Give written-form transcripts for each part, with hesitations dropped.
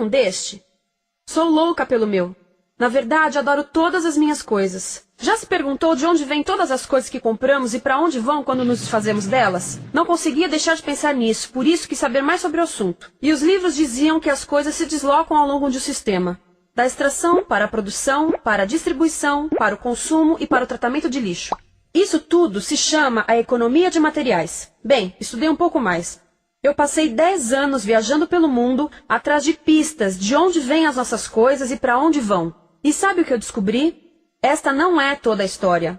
um deste? Sou louca pelo meu. Na verdade, adoro todas as minhas coisas. Já se perguntou de onde vêm todas as coisas que compramos e para onde vão quando nos desfazemos delas? Não conseguia deixar de pensar nisso, por isso quis saber mais sobre o assunto. E os livros diziam que as coisas se deslocam ao longo de um sistema. Da extração para a produção, para a distribuição, para o consumo e para o tratamento de lixo. Isso tudo se chama a economia de materiais. Bem, estudei um pouco mais. Eu passei 10 anos viajando pelo mundo, atrás de pistas de onde vêm as nossas coisas e para onde vão. E sabe o que eu descobri? Esta não é toda a história.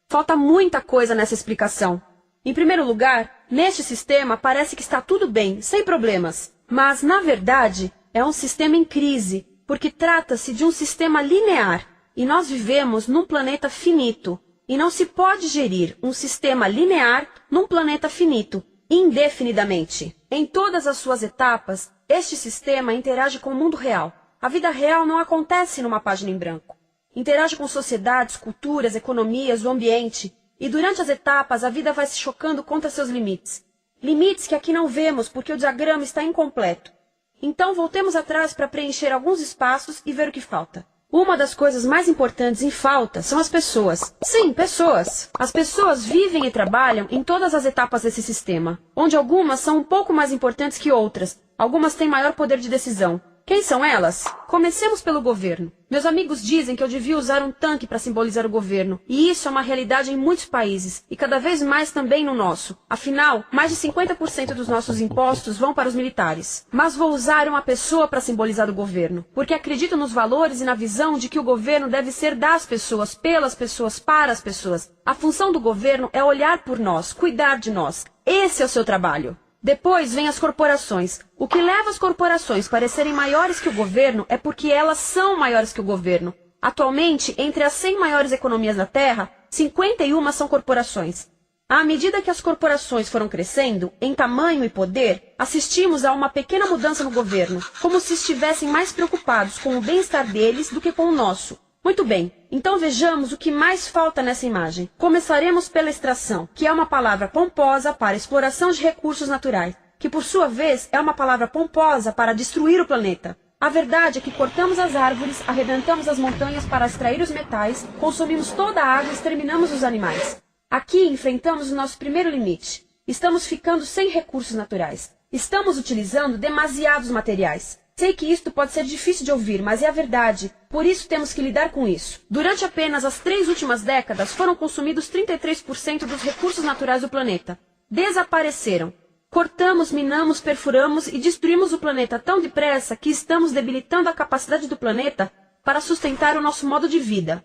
Falta muita coisa nessa explicação. Em primeiro lugar, neste sistema parece que está tudo bem, sem problemas. Mas, na verdade, é um sistema em crise, porque trata-se de um sistema linear. E nós vivemos num planeta finito. E não se pode gerir um sistema linear num planeta finito, indefinidamente. Em todas as suas etapas, este sistema interage com o mundo real. A vida real não acontece numa página em branco. Interage com sociedades, culturas, economias, o ambiente. E durante as etapas, a vida vai se chocando contra seus limites. Limites que aqui não vemos porque o diagrama está incompleto. Então voltemos atrás para preencher alguns espaços e ver o que falta. Uma das coisas mais importantes em falta são as pessoas. Sim, pessoas. As pessoas vivem e trabalham em todas as etapas desse sistema, onde algumas são um pouco mais importantes que outras. Algumas têm maior poder de decisão. Quem são elas? Comecemos pelo governo. Meus amigos dizem que eu devia usar um tanque para simbolizar o governo, e isso é uma realidade em muitos países, e cada vez mais também no nosso. Afinal, mais de 50% dos nossos impostos vão para os militares. Mas vou usar uma pessoa para simbolizar o governo, porque acredito nos valores e na visão de que o governo deve ser das pessoas, pelas pessoas, para as pessoas. A função do governo é olhar por nós, cuidar de nós. Esse é o seu trabalho. Depois vem as corporações. O que leva as corporações a parecerem maiores que o governo é porque elas são maiores que o governo. Atualmente, entre as 100 maiores economias da Terra, 51 são corporações. À medida que as corporações foram crescendo, em tamanho e poder, assistimos a uma pequena mudança no governo, como se estivessem mais preocupados com o bem-estar deles do que com o nosso. Muito bem, então vejamos o que mais falta nessa imagem. Começaremos pela extração, que é uma palavra pomposa para exploração de recursos naturais, que por sua vez é uma palavra pomposa para destruir o planeta. A verdade é que cortamos as árvores, arrebentamos as montanhas para extrair os metais, consumimos toda a água e exterminamos os animais. Aqui enfrentamos o nosso primeiro limite. Estamos ficando sem recursos naturais. Estamos utilizando demasiados materiais. Sei que isto pode ser difícil de ouvir, mas é a verdade. Por isso temos que lidar com isso. Durante apenas as 3 últimas décadas, foram consumidos 33% dos recursos naturais do planeta. Desapareceram. Cortamos, minamos, perfuramos e destruímos o planeta tão depressa que estamos debilitando a capacidade do planeta para sustentar o nosso modo de vida.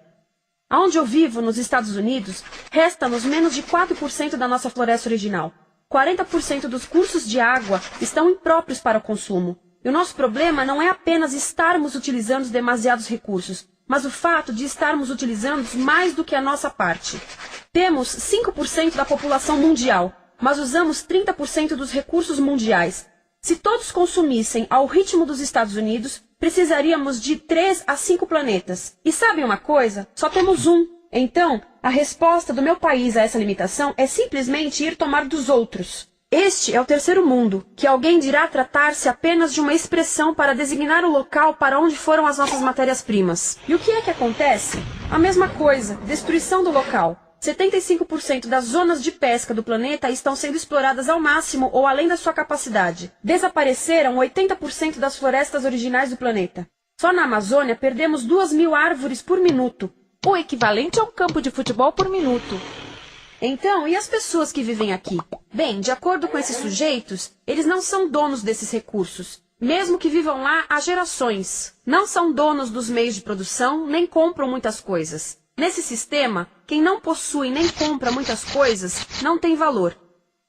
Aonde eu vivo, nos Estados Unidos, resta-nos menos de 4% da nossa floresta original. 40% dos cursos de água estão impróprios para o consumo. E o nosso problema não é apenas estarmos utilizando demasiados recursos, mas o fato de estarmos utilizando mais do que a nossa parte. Temos 5% da população mundial, mas usamos 30% dos recursos mundiais. Se todos consumissem ao ritmo dos Estados Unidos, precisaríamos de 3 a 5 planetas. E sabem uma coisa? Só temos um. Então, a resposta do meu país a essa limitação é simplesmente ir tomar dos outros. Este é o terceiro mundo, que alguém dirá tratar-se apenas de uma expressão para designar o local para onde foram as nossas matérias-primas. E o que é que acontece? A mesma coisa, destruição do local. 75% das zonas de pesca do planeta estão sendo exploradas ao máximo ou além da sua capacidade. Desapareceram 80% das florestas originais do planeta. Só na Amazônia perdemos 2.000 árvores por minuto, o equivalente a um campo de futebol por minuto. Então, e as pessoas que vivem aqui? Bem, de acordo com esses sujeitos, eles não são donos desses recursos. Mesmo que vivam lá há gerações. Não são donos dos meios de produção, nem compram muitas coisas. Nesse sistema, quem não possui nem compra muitas coisas não tem valor.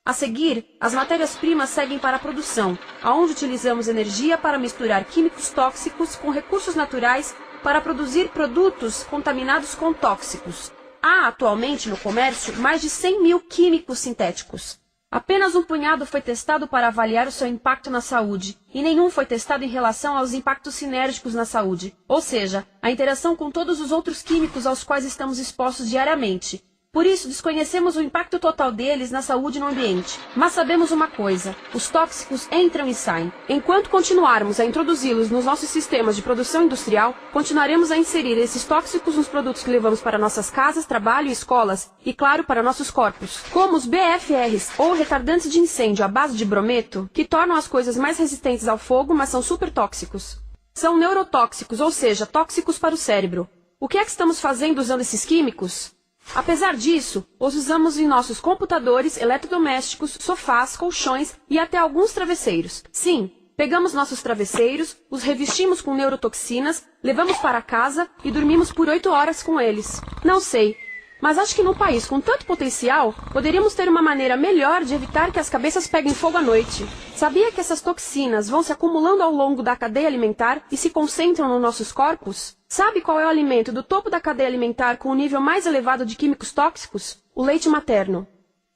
A seguir, as matérias-primas seguem para a produção, aonde utilizamos energia para misturar químicos tóxicos com recursos naturais para produzir produtos contaminados com tóxicos. Há atualmente no comércio mais de 100.000 químicos sintéticos. Apenas um punhado foi testado para avaliar o seu impacto na saúde, e nenhum foi testado em relação aos impactos sinérgicos na saúde, ou seja, a interação com todos os outros químicos aos quais estamos expostos diariamente. Por isso, desconhecemos o impacto total deles na saúde e no ambiente. Mas sabemos uma coisa: os tóxicos entram e saem. Enquanto continuarmos a introduzi-los nos nossos sistemas de produção industrial, continuaremos a inserir esses tóxicos nos produtos que levamos para nossas casas, trabalho e escolas, e claro, para nossos corpos. Como os BFRs, ou retardantes de incêndio à base de brometo, que tornam as coisas mais resistentes ao fogo, mas são super tóxicos. São neurotóxicos, ou seja, tóxicos para o cérebro. O que é que estamos fazendo usando esses químicos? Apesar disso, os usamos em nossos computadores, eletrodomésticos, sofás, colchões e até alguns travesseiros. Sim, pegamos nossos travesseiros, os revestimos com neurotoxinas, levamos para casa e dormimos por 8 horas com eles. Não sei, mas acho que num país com tanto potencial, poderíamos ter uma maneira melhor de evitar que as cabeças peguem fogo à noite. Sabia que essas toxinas vão se acumulando ao longo da cadeia alimentar e se concentram nos nossos corpos? Sabe qual é o alimento do topo da cadeia alimentar com o nível mais elevado de químicos tóxicos? O leite materno.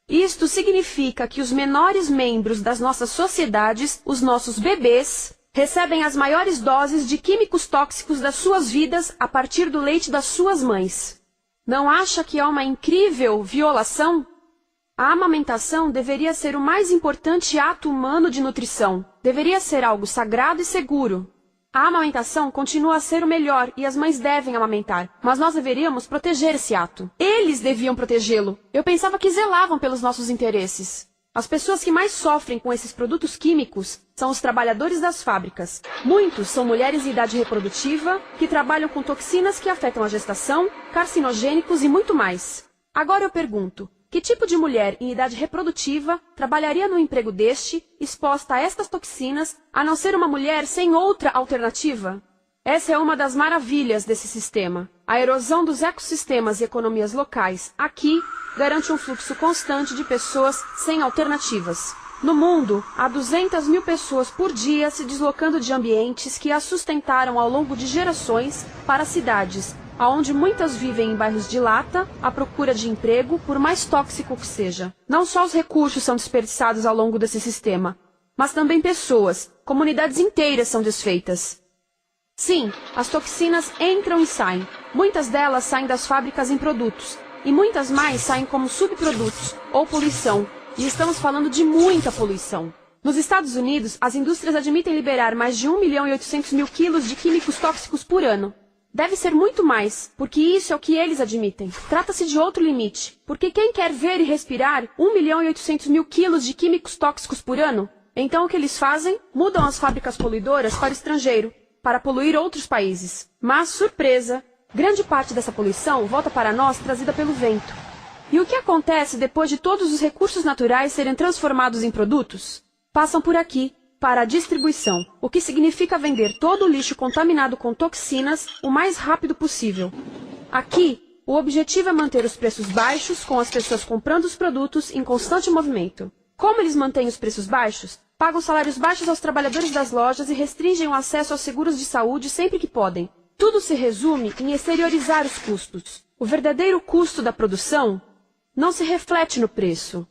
Isto significa que os menores membros das nossas sociedades, os nossos bebês, recebem as maiores doses de químicos tóxicos das suas vidas a partir do leite das suas mães. Não acha que é uma incrível violação? A amamentação deveria ser o mais importante ato humano de nutrição. Deveria ser algo sagrado e seguro. A amamentação continua a ser o melhor e as mães devem amamentar, mas nós deveríamos proteger esse ato. Eles deviam protegê-lo. Eu pensava que zelavam pelos nossos interesses. As pessoas que mais sofrem com esses produtos químicos são os trabalhadores das fábricas. Muitos são mulheres em idade reprodutiva, que trabalham com toxinas que afetam a gestação, carcinogênicos e muito mais. Agora eu pergunto, que tipo de mulher em idade reprodutiva trabalharia num emprego deste, exposta a estas toxinas, a não ser uma mulher sem outra alternativa? Essa é uma das maravilhas desse sistema. A erosão dos ecossistemas e economias locais aqui garante um fluxo constante de pessoas sem alternativas. No mundo, há 200 mil pessoas por dia se deslocando de ambientes que as sustentaram ao longo de gerações para cidades, onde muitas vivem em bairros de lata, à procura de emprego, por mais tóxico que seja. Não só os recursos são desperdiçados ao longo desse sistema, mas também pessoas, comunidades inteiras são desfeitas. Sim, as toxinas entram e saem. Muitas delas saem das fábricas em produtos, e muitas mais saem como subprodutos, ou poluição, e estamos falando de muita poluição. Nos Estados Unidos, as indústrias admitem liberar mais de 1.800.000 quilos de químicos tóxicos por ano. Deve ser muito mais, porque isso é o que eles admitem. Trata-se de outro limite, porque quem quer ver e respirar 1.800.000 quilos de químicos tóxicos por ano? Então o que eles fazem? Mudam as fábricas poluidoras para o estrangeiro, para poluir outros países. Mas, surpresa, grande parte dessa poluição volta para nós trazida pelo vento. E o que acontece depois de todos os recursos naturais serem transformados em produtos? Passam por aqui, para a distribuição, o que significa vender todo o lixo contaminado com toxinas o mais rápido possível. Aqui, o objetivo é manter os preços baixos, com as pessoas comprando os produtos em constante movimento. Como eles mantêm os preços baixos? Pagam salários baixos aos trabalhadores das lojas e restringem o acesso aos seguros de saúde sempre que podem. Tudo se resume em exteriorizar os custos. O verdadeiro custo da produção não se reflete no preço.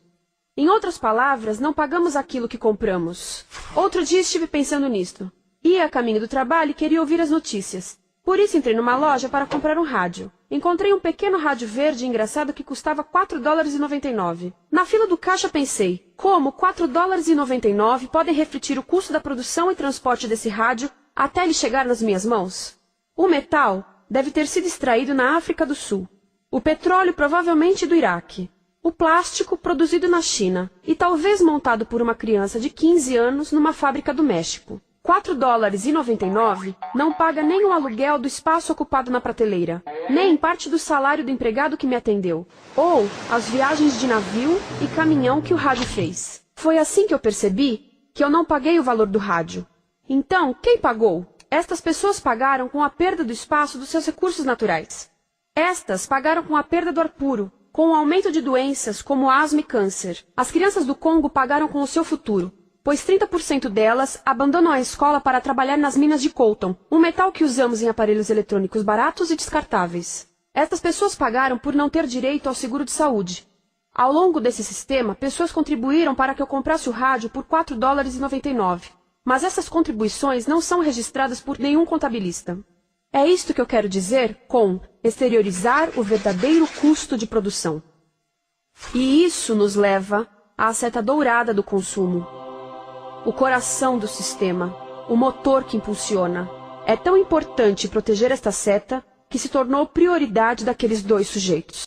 Em outras palavras, não pagamos aquilo que compramos. Outro dia estive pensando nisto. Ia a caminho do trabalho e queria ouvir as notícias. Por isso entrei numa loja para comprar um rádio. Encontrei um pequeno rádio verde engraçado que custava $4,99. Na fila do caixa pensei, como $4,99 podem refletir o custo da produção e transporte desse rádio até ele chegar nas minhas mãos? O metal deve ter sido extraído na África do Sul. O petróleo provavelmente do Iraque. O plástico produzido na China e talvez montado por uma criança de 15 anos numa fábrica do México. $4,99 não paga nem o aluguel do espaço ocupado na prateleira, nem parte do salário do empregado que me atendeu, ou as viagens de navio e caminhão que o rádio fez. Foi assim que eu percebi que eu não paguei o valor do rádio. Então, quem pagou? Estas pessoas pagaram com a perda do espaço dos seus recursos naturais. Estas pagaram com a perda do ar puro, com o aumento de doenças como asma e câncer. As crianças do Congo pagaram com o seu futuro, pois 30% delas abandonam a escola para trabalhar nas minas de coltan, um metal que usamos em aparelhos eletrônicos baratos e descartáveis. Estas pessoas pagaram por não ter direito ao seguro de saúde. Ao longo desse sistema, pessoas contribuíram para que eu comprasse o rádio por $4,99. Mas essas contribuições não são registradas por nenhum contabilista. É isto que eu quero dizer com exteriorizar o verdadeiro custo de produção. E isso nos leva à seta dourada do consumo. O coração do sistema, o motor que impulsiona. É tão importante proteger esta seta que se tornou prioridade daqueles dois sujeitos.